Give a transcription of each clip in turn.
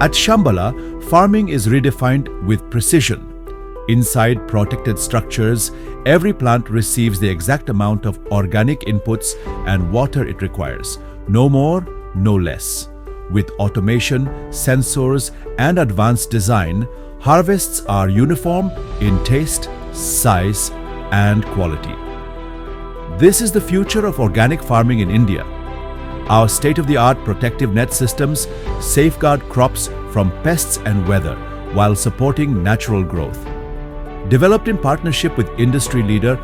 At Shambhala, farming is redefined with precision. Inside protected structures, every plant receives the exact amount of organic inputs and water it requires. No more, no less. With automation, sensors, and advanced design, harvests are uniform in taste, size, and quality. This is the future of organic farming in India. Our state-of-the-art protective net systems safeguard crops from pests and weather while supporting natural growth. Developed in partnership with industry leader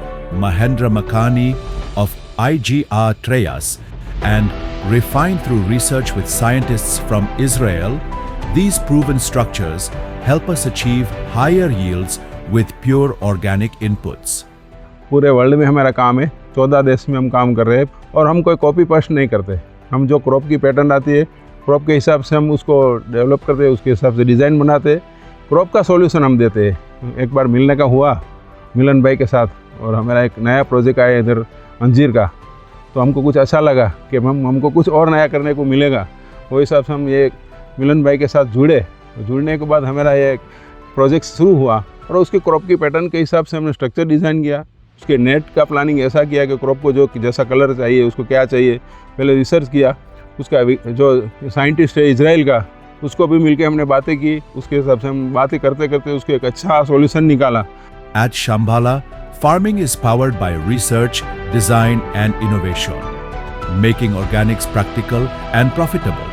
Mahendra Makhani of IGR Treyas and refined through research with scientists from Israel, these proven structures help us achieve higher yields with pure organic inputs. पूरे world में हमारा काम है, 14 देश में हम काम कर रहे हैं और हम कोई कॉपी पेस्ट नहीं करते। हम जो क्रॉप की पैटर्न आती है, क्रॉप के हिसाब से हम उसको डेवलप करते हैं, उसके हिसाब से डिज़ाइन बनाते हैं, क्रॉप का सॉल्यूशन हम देते हैं। एक बार मिलने का हुआ मिलन भाई के साथ और हमारा एक नया प्रोजेक्ट आया इधर अंजीर का, तो हमको कुछ अच्छा लगा कि हमको कुछ और नया करने को मिलेगा। वो हिसाब से हम ये मिलन भाई के साथ जुड़ने के बाद हमारा ये प्रोजेक्ट शुरू हुआ और उसके क्रॉप की पैटर्न के हिसाब से हमने स्ट्रक्चर डिज़ाइन किया। उसके नेट का प्लानिंग ऐसा किया कि क्रॉप को जो जैसा कलर चाहिए, उसको क्या चाहिए, पहले रिसर्च किया। उसका जो साइंटिस्ट है इजराइल का, उसको भी मिलके हमने बातें की, उसके हिसाब से हम बातें करते करते उसको एक अच्छा सॉल्यूशन निकाला। At Shambhala, farming is powered by research, design and innovation, making organics practical and profitable.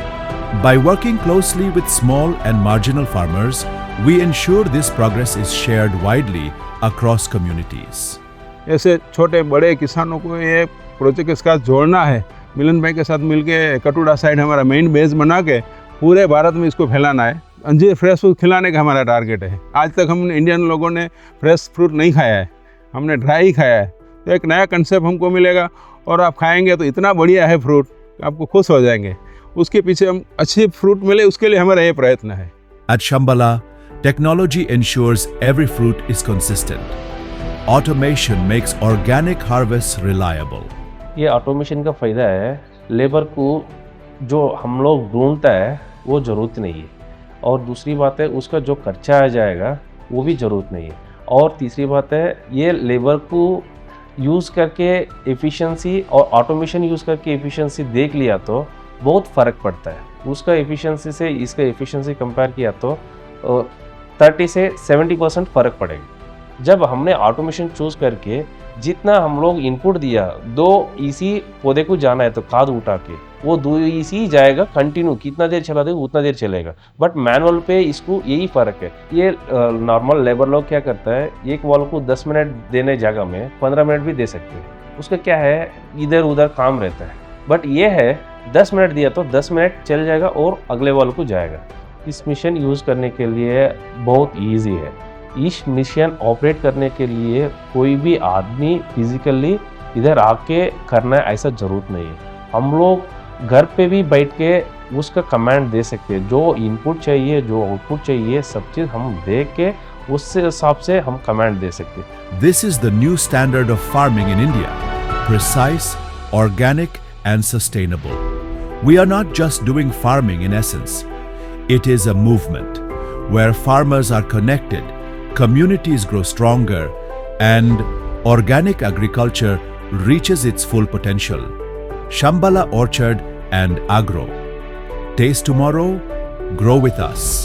By working closely with small and marginal farmers, we ensure this progress is shared widely across communities. ऐसे छोटे बड़े किसानों को ये project के साथ जोड़ना है। मिलन भाई के साथ मिलके कटुड़ा साइड हमारा मेन बेस बना के पूरे भारत में इसको फैलाना है। अंजीर फ्रेश फ्रूट खिलाने का हमारा टारगेट है। आज तक हम इंडियन लोगों ने फ्रेश फ्रूट नहीं खाया है, हमने ड्राई खाया है। तो एक नया कंसेप्ट हमको मिलेगा और आप खाएंगे तो इतना बढ़िया है फ्रूट, आपको खुश हो जाएंगे। उसके पीछे हम अच्छे फ्रूट मिले, उसके लिए हमारा ये प्रयत्न है। At Shambhala, technology ensures every fruit is consistent. Automation makes organic harvests reliable. ये ऑटोमेशन का फ़ायदा है, लेबर को जो हम लोग ढूंढता है वो ज़रूरत नहीं है, और दूसरी बात है उसका जो खर्चा आ जाएगा वो भी ज़रूरत नहीं है, और तीसरी बात है ये लेबर को यूज़ करके एफिशिएंसी और ऑटोमेशन यूज़ करके एफिशिएंसी देख लिया तो बहुत फ़र्क पड़ता है। उसका एफिशिएंसी से इसका एफिशिएंसी कंपेयर किया तो 30 से 70% फ़र्क पड़ेगा। जब हमने ऑटोमेशन चूज़ करके जितना हम लोग इनपुट दिया, 2 EC पौधे को जाना है तो खाद उठा के वो 2 EC जाएगा कंटिन्यू, कितना देर चला देगा उतना देर चलेगा। बट मैनुअल पे इसको यही फ़र्क है। ये नॉर्मल लेबर लोग क्या करता है, एक वॉल को 10 मिनट देने जगह में 15 मिनट भी दे सकते हैं। उसका क्या है, इधर उधर काम रहता है। बट ये है 10 मिनट दिया तो 10 मिनट चल जाएगा और अगले वॉल को जाएगा। इस मिशन यूज़ करने के लिए बहुत ईजी है। इस मिशन ऑपरेट करने के लिए कोई भी आदमी फिजिकली इधर आके करना है ऐसा ज़रूरत नहीं है। हम लोग घर पे भी बैठ के उसका कमांड दे सकते हैं। जो इनपुट चाहिए, जो आउटपुट चाहिए, सब चीज़ हम देख के उससे हिसाब से हम कमांड दे सकते हैं। This is the new standard of farming in India. Precise, organic and sustainable. We are not just doing farming in essence. It is a movement where farmers are connected, communities grow stronger, and organic agriculture reaches its full potential. Shambhala Orchard and Agro. Taste tomorrow, grow with us.